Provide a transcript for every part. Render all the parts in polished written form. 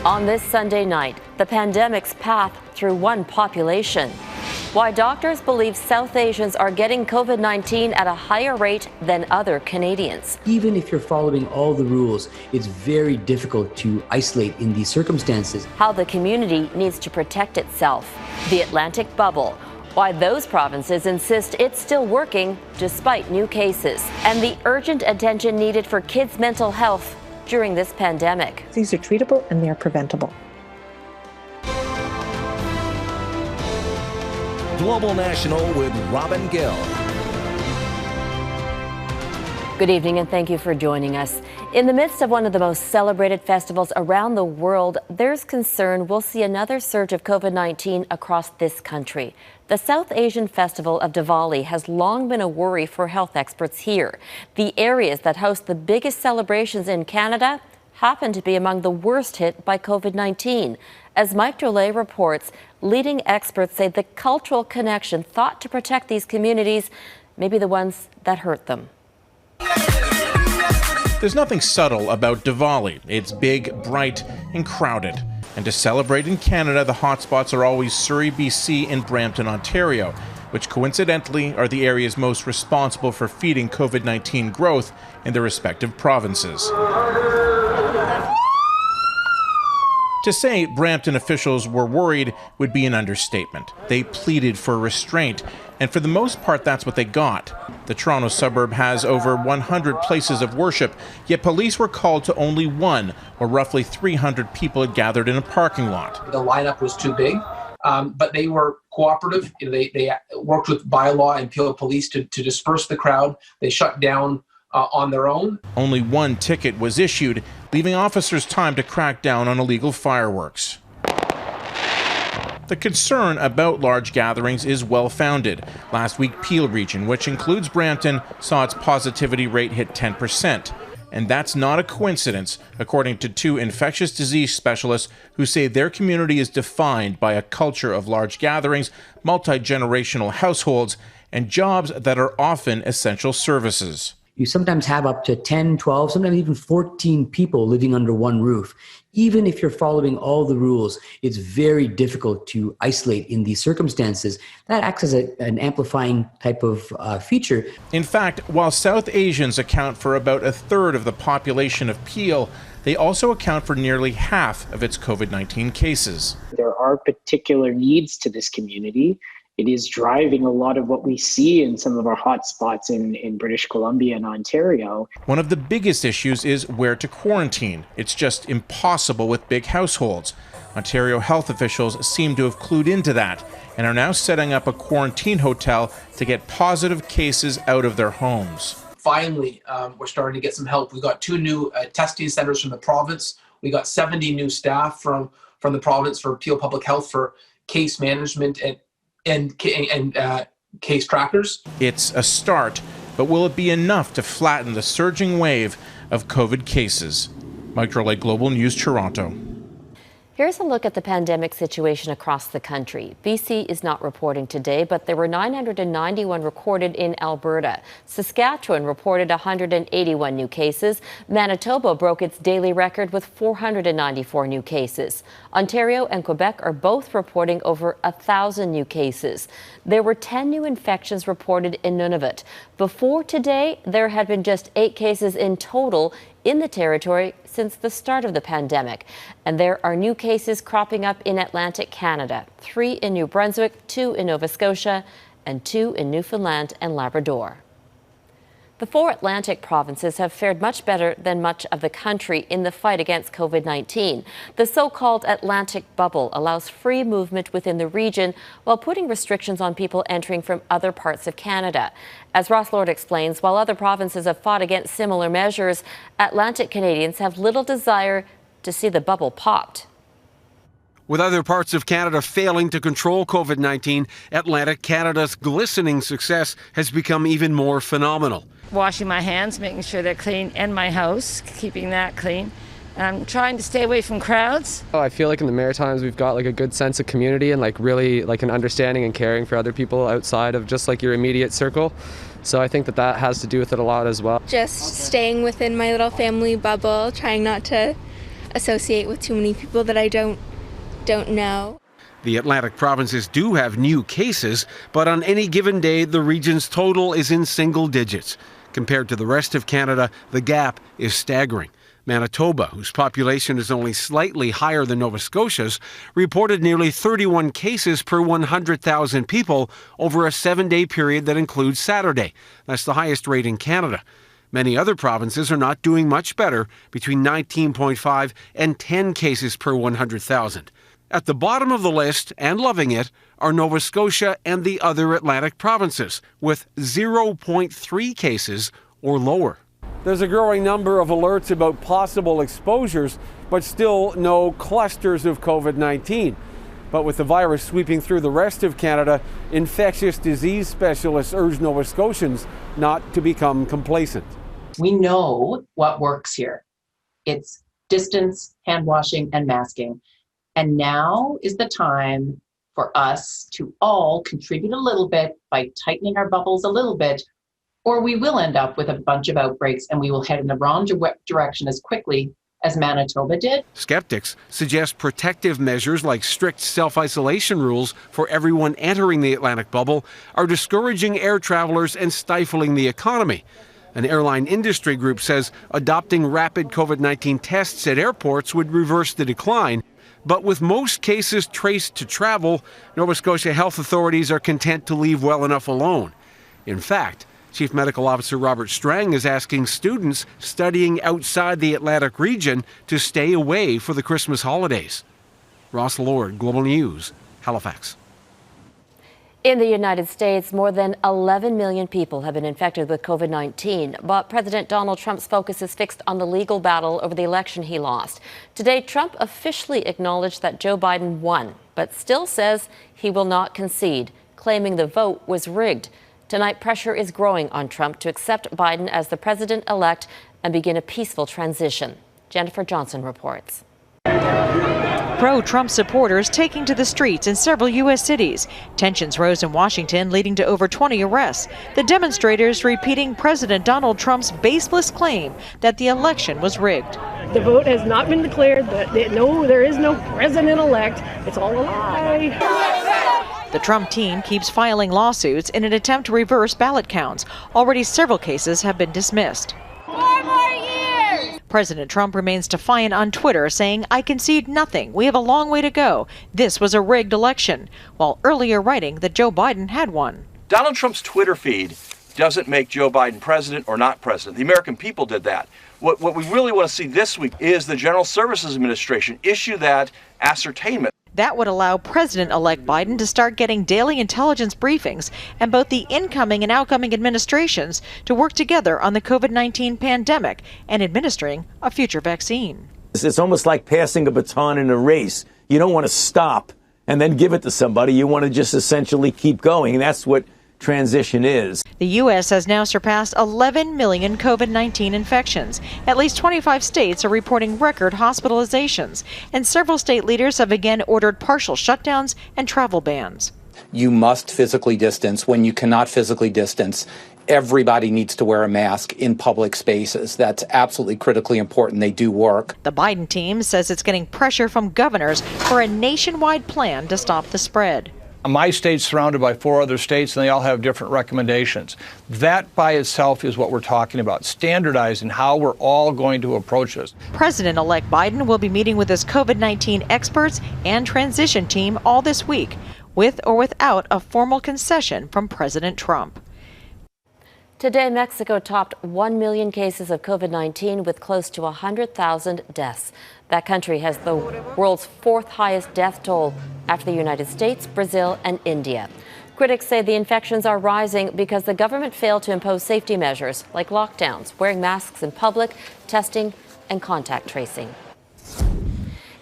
On this Sunday night, the pandemic's path through one population. Why doctors believe South Asians are getting COVID-19 at a higher rate than other Canadians. Even if you're following all the rules, it's very difficult to isolate in these circumstances. How the community needs to protect itself. The Atlantic bubble. Why those provinces insist it's still working despite new cases. And the urgent attention needed for kids' mental health during this pandemic. These are treatable and they are preventable. Global National with Robin Gill. Good evening and thank you for joining us. In the midst of one of the most celebrated festivals around the world, there's concern we'll see another surge of COVID-19 across this country. The South Asian Festival of Diwali has long been a worry for health experts here. The areas that host the biggest celebrations in Canada happen to be among the worst hit by COVID-19. As Mike Drolet reports, leading experts say the cultural connection thought to protect these communities may be the ones that hurt them. There's nothing subtle about Diwali. It's big, bright, and crowded. And to celebrate in Canada, the hotspots are always Surrey, BC, and Brampton, Ontario, which coincidentally are the areas most responsible for feeding COVID-19 growth in their respective provinces. To say Brampton officials were worried would be an understatement. They pleaded for restraint, and for the most part, that's what they got. The Toronto suburb has over 100 places of worship, yet police were called to only one, where roughly 300 people had gathered in a parking lot. The lineup was too big, but they were cooperative. They worked with bylaw and Peel police to disperse the crowd. They shut down on their own. Only one ticket was issued, leaving officers time to crack down on illegal fireworks. The concern about large gatherings is well-founded. Last week, Peel region, which includes Brampton, saw its positivity rate hit 10%. And that's not a coincidence, according to two infectious disease specialists who say their community is defined by a culture of large gatherings, multi-generational households, and jobs that are often essential services. You sometimes have up to 10, 12, sometimes even 14 people living under one roof. Even if you're following all the rules, it's very difficult to isolate in these circumstances. That acts as an amplifying type of feature. In fact, while South Asians account for about a third of the population of Peel, they also account for nearly half of its COVID-19 cases. There are particular needs to this community. It is driving a lot of what we see in some of our hotspots in British Columbia and Ontario. One of the biggest issues is where to quarantine. It's just impossible with big households. Ontario health officials seem to have clued into that and are now setting up a quarantine hotel to get positive cases out of their homes. Finally, we're starting to get some help. We got 2 new testing centers from the province. We got 70 new staff from the province for Peel Public Health for case management and case trackers. It's a start, but will it be enough to flatten the surging wave of COVID cases? Mike Drolet, Global News, Toronto. Here's a look at the pandemic situation across the country. BC is not reporting today, but there were 991 recorded in Alberta. Saskatchewan reported 181 new cases. Manitoba broke its daily record with 494 new cases. Ontario and Quebec are both reporting over 1,000 new cases. There were 10 new infections reported in Nunavut. Before today, there had been just 8 cases in total in the territory since the start of the pandemic. And there are new cases cropping up in Atlantic Canada, 3 in New Brunswick, 2 in Nova Scotia, and 2 in Newfoundland and Labrador. The 4 Atlantic provinces have fared much better than much of the country in the fight against COVID-19. The so-called Atlantic bubble allows free movement within the region while putting restrictions on people entering from other parts of Canada. As Ross Lord explains, while other provinces have fought against similar measures, Atlantic Canadians have little desire to see the bubble popped. With other parts of Canada failing to control COVID-19, Atlantic Canada's glistening success has become even more phenomenal. Washing my hands, making sure they're clean, and my house, keeping that clean. I'm trying to stay away from crowds. I feel like in the Maritimes we've got like a good sense of community and like really like an understanding and caring for other people outside of just like your immediate circle. So I think that has to do with it a lot as well. Just staying within my little family bubble, trying not to associate with too many people that I don't know. The Atlantic provinces do have new cases, but on any given day, the region's total is in single digits. Compared to the rest of Canada, the gap is staggering. Manitoba, whose population is only slightly higher than Nova Scotia's, reported nearly 31 cases per 100,000 people over a 7-day period that includes Saturday. That's the highest rate in Canada. Many other provinces are not doing much better, between 19.5 and 10 cases per 100,000. At the bottom of the list, and loving it, are Nova Scotia and the other Atlantic provinces, with 0.3 cases or lower. There's a growing number of alerts about possible exposures, but still no clusters of COVID-19. But with the virus sweeping through the rest of Canada, infectious disease specialists urge Nova Scotians not to become complacent. We know what works here. It's distance, hand washing, and masking. And now is the time for us to all contribute a little bit by tightening our bubbles a little bit, or we will end up with a bunch of outbreaks and we will head in the wrong direction as quickly as Manitoba did. Skeptics suggest protective measures like strict self-isolation rules for everyone entering the Atlantic bubble are discouraging air travelers and stifling the economy. An airline industry group says adopting rapid COVID-19 tests at airports would reverse the decline. But with most cases traced to travel, Nova Scotia health authorities are content to leave well enough alone. In fact, Chief Medical Officer Robert Strang is asking students studying outside the Atlantic region to stay away for the Christmas holidays. Ross Lord, Global News, Halifax. In the United States, more than 11 million people have been infected with COVID-19, but President Donald Trump's focus is fixed on the legal battle over the election he lost. Today, Trump officially acknowledged that Joe Biden won, but still says he will not concede, claiming the vote was rigged. Tonight, pressure is growing on Trump to accept Biden as the president-elect and begin a peaceful transition. Jennifer Johnson reports. Pro-Trump supporters taking to the streets in several U.S. cities. Tensions rose in Washington, leading to over 20 arrests. The demonstrators repeating President Donald Trump's baseless claim that the election was rigged. The vote has not been declared. No, there is no president-elect. It's all a lie. The Trump team keeps filing lawsuits in an attempt to reverse ballot counts. Already several cases have been dismissed. 4 more years! President Trump remains defiant on Twitter, saying, "I concede nothing. We have a long way to go. This was a rigged election," while earlier writing that Joe Biden had won. Donald Trump's Twitter feed doesn't make Joe Biden president or not president. The American people did that. What we really want to see this week is the General Services Administration issue that ascertainment. That would allow President-elect Biden to start getting daily intelligence briefings and both the incoming and outgoing administrations to work together on the COVID-19 pandemic and administering a future vaccine. It's almost like passing a baton in a race. You don't want to stop and then give it to somebody. You want to just essentially keep going. And that's what transition is. The U.S. has now surpassed 11 million COVID-19 infections. At least 25 states are reporting record hospitalizations, and several state leaders have again ordered partial shutdowns and travel bans. You must physically distance. When you cannot physically distance, everybody needs to wear a mask in public spaces. That's absolutely critically important. They do work. The Biden team says it's getting pressure from governors for a nationwide plan to stop the spread. My state's surrounded by 4 other states, and they all have different recommendations. That by itself is what we're talking about, standardizing how we're all going to approach this. President-elect Biden will be meeting with his COVID-19 experts and transition team all this week, with or without a formal concession from President Trump. Today, Mexico topped 1 million cases of COVID-19 with close to 100,000 deaths. That country has the world's 4th highest death toll after the United States, Brazil, and India. Critics say the infections are rising because the government failed to impose safety measures like lockdowns, wearing masks in public, testing, and contact tracing.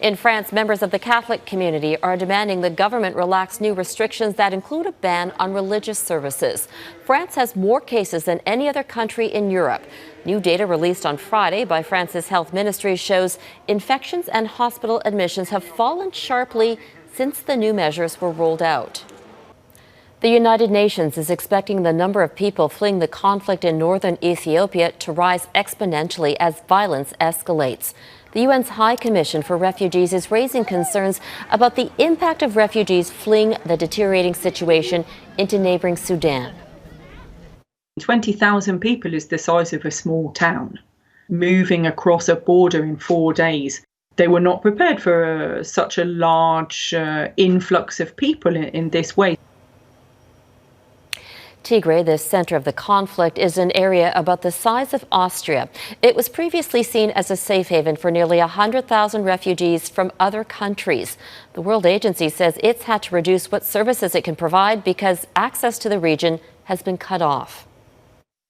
In France, members of the Catholic community are demanding the government relax new restrictions that include a ban on religious services. France has more cases than any other country in Europe. New data released on Friday by France's health ministry shows infections and hospital admissions have fallen sharply since the new measures were rolled out. The United Nations is expecting the number of people fleeing the conflict in northern Ethiopia to rise exponentially as violence escalates. The UN's High Commission for Refugees is raising concerns about the impact of refugees fleeing the deteriorating situation into neighboring Sudan. 20,000 people is the size of a small town. Moving across a border in 4 days, they were not prepared for such a large influx of people in this way. Tigray, the center of the conflict, is an area about the size of Austria. It was previously seen as a safe haven for nearly 100,000 refugees from other countries. The World Agency says it's had to reduce what services it can provide because access to the region has been cut off.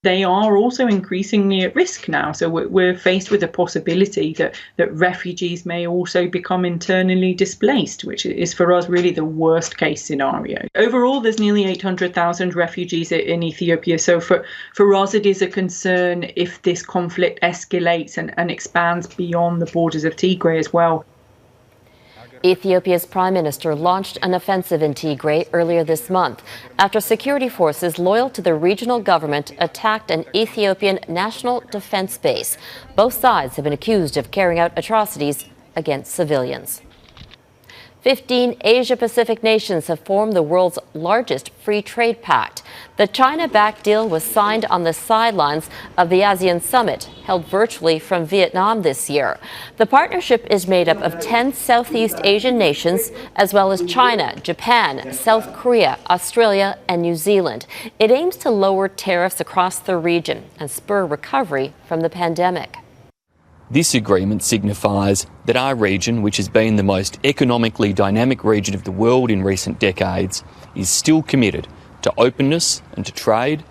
They are also increasingly at risk now. So we're faced with a possibility that refugees may also become internally displaced, which is for us really the worst case scenario. Overall, there's nearly 800,000 refugees in Ethiopia. So for us, it is a concern if this conflict escalates and expands beyond the borders of Tigray as well. Ethiopia's prime minister launched an offensive in Tigray earlier this month after security forces loyal to the regional government attacked an Ethiopian national defense base. Both sides have been accused of carrying out atrocities against civilians. 15 Asia-Pacific nations have formed the world's largest free trade pact. The China-backed deal was signed on the sidelines of the ASEAN summit, held virtually from Vietnam this year. The partnership is made up of 10 Southeast Asian nations, as well as China, Japan, South Korea, Australia, and New Zealand. It aims to lower tariffs across the region and spur recovery from the pandemic. This agreement signifies that our region, which has been the most economically dynamic region of the world in recent decades, is still committed to openness and to trade,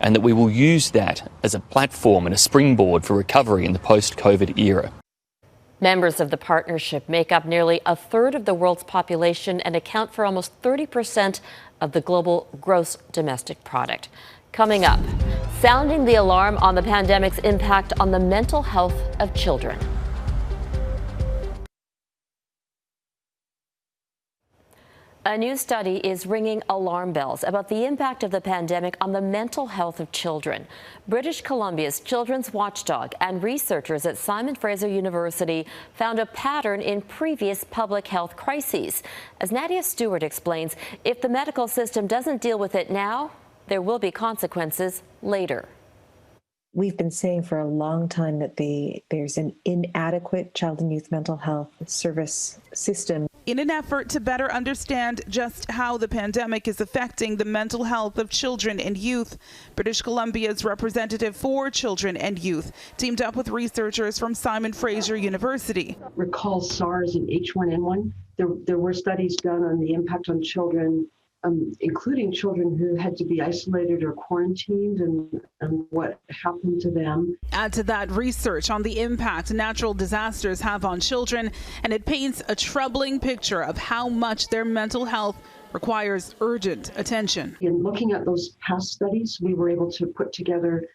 and that we will use that as a platform and a springboard for recovery in the post-COVID era. Members of the partnership make up nearly a third of the world's population and account for almost 30% of the global gross domestic product. Coming up, sounding the alarm on the pandemic's impact on the mental health of children. A new study is ringing alarm bells about the impact of the pandemic on the mental health of children. British Columbia's children's watchdog and researchers at Simon Fraser University found a pattern in previous public health crises. As Nadia Stewart explains, if the medical system doesn't deal with it now, there will be consequences later. We've been saying for a long time that there's an inadequate child and youth mental health service system. In an effort to better understand just how the pandemic is affecting the mental health of children and youth, British Columbia's representative for children and youth teamed up with researchers from Simon Fraser University. Recall SARS and H1N1. There were studies done on the impact on children, including children who had to be isolated or quarantined and what happened to them. Add to that research on the impact natural disasters have on children, and it paints a troubling picture of how much their mental health requires urgent attention. In looking at those past studies, we were able to put together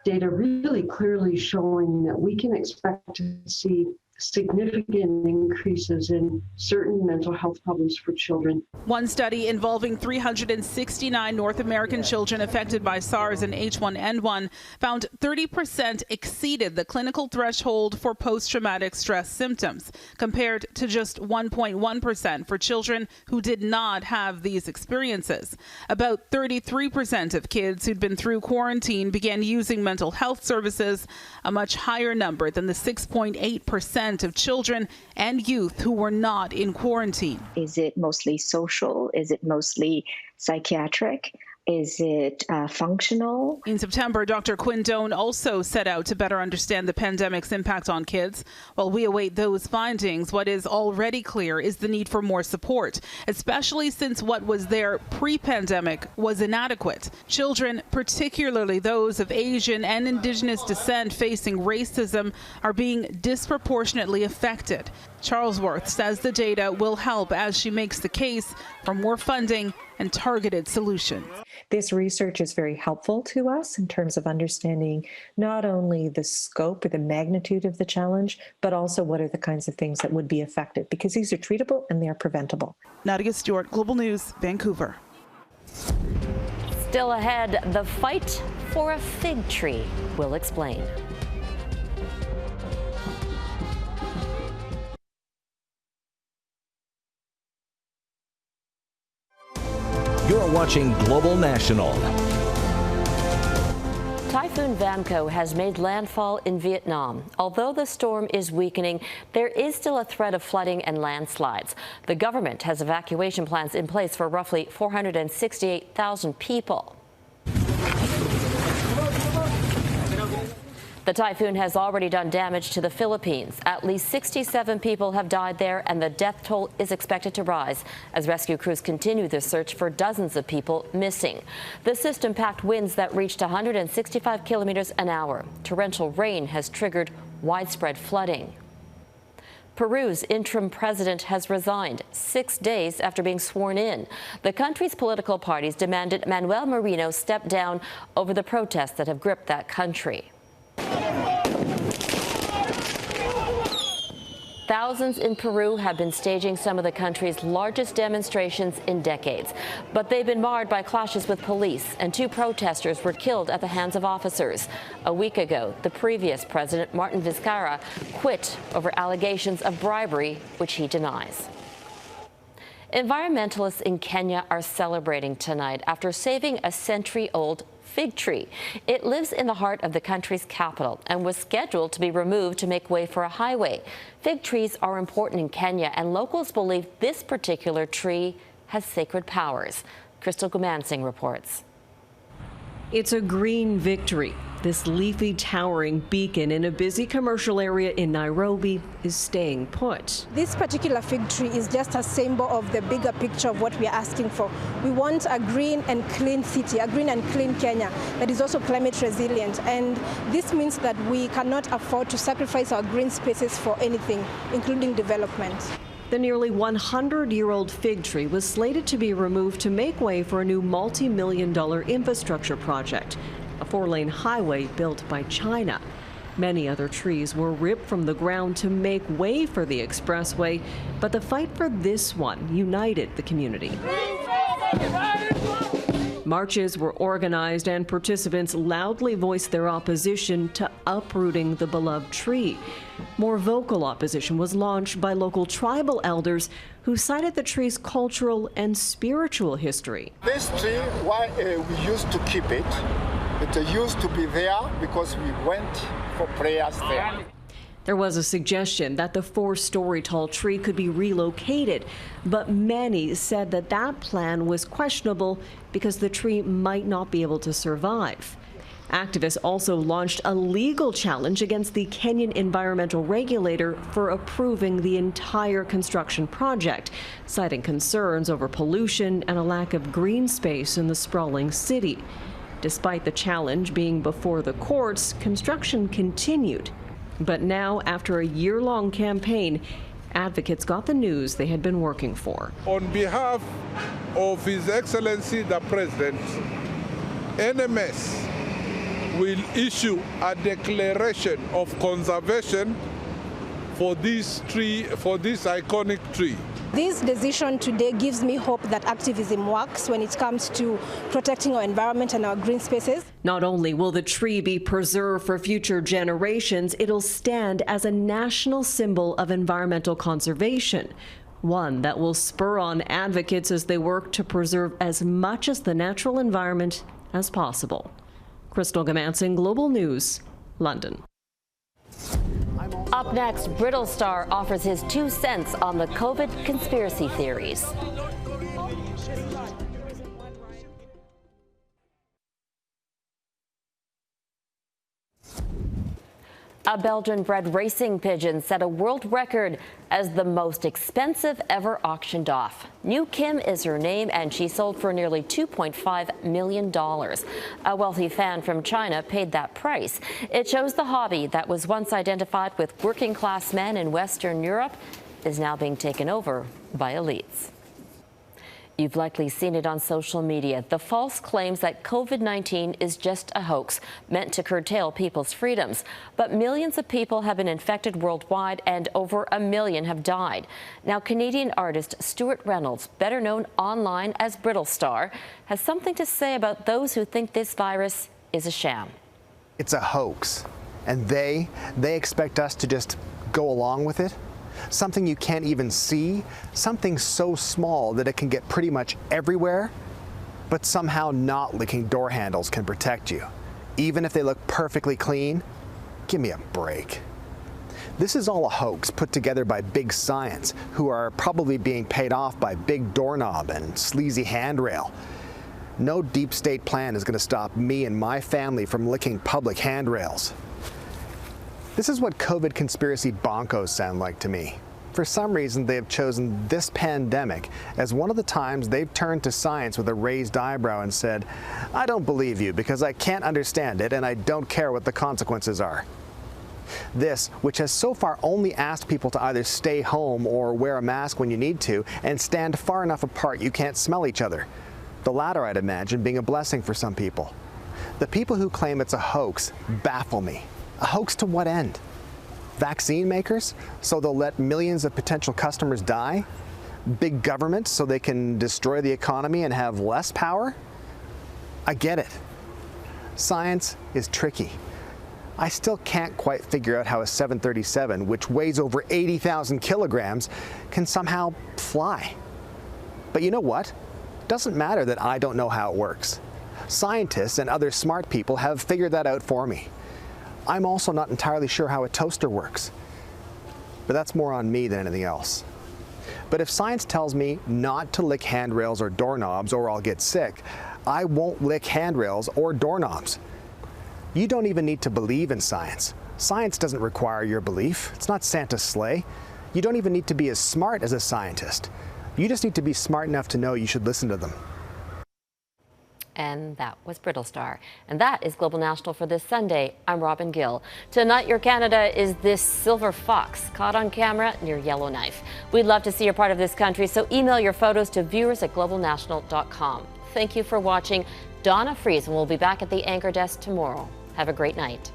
data really clearly showing that we can expect to see significant increases in certain mental health problems for children. One study involving 369 North American children affected by SARS and H1N1 found 30% exceeded the clinical threshold for post-traumatic stress symptoms, compared to just 1.1% for children who did not have these experiences. About 33% of kids who'd been through quarantine began using mental health services, a much higher number than the 6.8% of children and youth who were not in quarantine. Is it mostly social? Is it mostly psychiatric? Is it functional? In September, Dr. Quinn Doan also set out to better understand the pandemic's impact on kids. While we await those findings, what is already clear is the need for more support, especially since what was there pre-pandemic was inadequate. Children, particularly those of Asian and Indigenous descent facing racism, are being disproportionately affected. Charlesworth says the data will help as she makes the case for more funding and targeted solutions. This research is very helpful to us in terms of understanding not only the scope or the magnitude of the challenge, but also what are the kinds of things that would be affected, because these are treatable and they are preventable. Nadia Stewart, Global News, Vancouver. Still ahead, the fight for a fig tree. We'll explain. You're watching Global National. Typhoon Vanemo has made landfall in Vietnam. Although the storm is weakening, there is still a threat of flooding and landslides. The government has evacuation plans in place for roughly 468,000 people. The typhoon has already done damage to the Philippines. At least 67 people have died there, and the death toll is expected to rise as rescue crews continue their search for dozens of people missing. The system packed winds that reached 165 kilometers an hour. Torrential rain has triggered widespread flooding. Peru's interim president has resigned 6 days after being sworn in. The country's political parties demanded Manuel Merino step down over the protests that have gripped that country. Thousands in Peru have been staging some of the country's largest demonstrations in decades, but they've been marred by clashes with police, and 2 protesters were killed at the hands of officers. A week ago, the previous president, Martin Vizcarra, quit over allegations of bribery, which he denies. Environmentalists in Kenya are celebrating tonight after saving a century-old fig tree. It lives in the heart of the country's capital and was scheduled to be removed to make way for a highway. Fig trees are important in Kenya, and locals believe this particular tree has sacred powers. Crystal Gumansing reports. It's a green victory. This leafy, towering beacon in a busy commercial area in Nairobi is staying put. This particular fig tree is just a symbol of the bigger picture of what we are asking for. We want a green and clean city, a green and clean Kenya that is also climate resilient. And this means that we cannot afford to sacrifice our green spaces for anything, including development. The nearly 100-year-old fig tree was slated to be removed to make way for a new multi-million-dollar infrastructure project, a 4-lane highway built by China. Many other trees were ripped from the ground to make way for the expressway, but the fight for this one united the community. Marches were organized, and participants loudly voiced their opposition to uprooting the beloved tree. More vocal opposition was launched by local tribal elders who cited the tree's cultural and spiritual history. This tree, why we used to keep it, it used to be there because we went for prayers there. There was a suggestion that the 4-story tall tree could be relocated, but many said that that plan was questionable because the tree might not be able to survive. Activists also launched a legal challenge against the Kenyan environmental regulator for approving the entire construction project, citing concerns over pollution and a lack of green space in the sprawling city. Despite the challenge being before the courts, construction continued. But now, after a year-long campaign, advocates got the news they had been working for. On behalf of His Excellency the President, NMS will issue a declaration of conservation for this tree, for this iconic tree. This decision today gives me hope that activism works when it comes to protecting our environment and our green spaces. Not only will the tree be preserved for future generations, it'll stand as a national symbol of environmental conservation, one that will spur on advocates as they work to preserve as much of the natural environment as possible. Crystal Gumansing, Global News, London. Up next, Brittlestar offers his 2 cents on the COVID conspiracy theories. A Belgian-bred racing pigeon set a world record as the most expensive ever auctioned off. New Kim is her name, and she sold for nearly $2.5 million. A wealthy fan from China paid that price. It shows the hobby that was once identified with working-class men in Western Europe is now being taken over by elites. You've likely seen it on social media, the false claims that COVID-19 is just a hoax meant to curtail people's freedoms. But millions of people have been infected worldwide, and over 1 million have died. Now, Canadian artist Stuart Reynolds, better known online as Brittlestar, has something to say about those who think this virus is a sham. It's a hoax, and they expect us to just go along with it. Something you can't even see, something so small that it can get pretty much everywhere, but somehow not licking door handles can protect you. Even if they look perfectly clean, give me a break. This is all a hoax put together by big science, who are probably being paid off by big doorknob and sleazy handrail. No deep state plan is going to stop me and my family from licking public handrails. This is what COVID conspiracy bonkos sound like to me. For some reason, they have chosen this pandemic as one of the times they've turned to science with a raised eyebrow and said, "I don't believe you because I can't understand it and I don't care what the consequences are." This, which has so far only asked people to either stay home or wear a mask when you need to and stand far enough apart you can't smell each other. The latter, I'd imagine, being a blessing for some people. The people who claim it's a hoax baffle me. A hoax to what end? Vaccine makers, so they'll let millions of potential customers die? Big government, so they can destroy the economy and have less power? I get it. Science is tricky. I still can't quite figure out how a 737, which weighs over 80,000 kilograms, can somehow fly. But you know what? It doesn't matter that I don't know how it works. Scientists and other smart people have figured that out for me. I'm also not entirely sure how a toaster works, but that's more on me than anything else. But if science tells me not to lick handrails or doorknobs or I'll get sick, I won't lick handrails or doorknobs. You don't even need to believe in science. Science doesn't require your belief. It's not Santa's sleigh. You don't even need to be as smart as a scientist. You just need to be smart enough to know you should listen to them. And that was Brittlestar. And that is Global National for this Sunday. I'm Robin Gill. Tonight, your Canada is this silver fox caught on camera near Yellowknife. We'd love to see you're part of this country, so email your photos to viewers@globalnational.com. Thank you for watching. Donna Friesen will be back at the anchor desk tomorrow. Have a great night.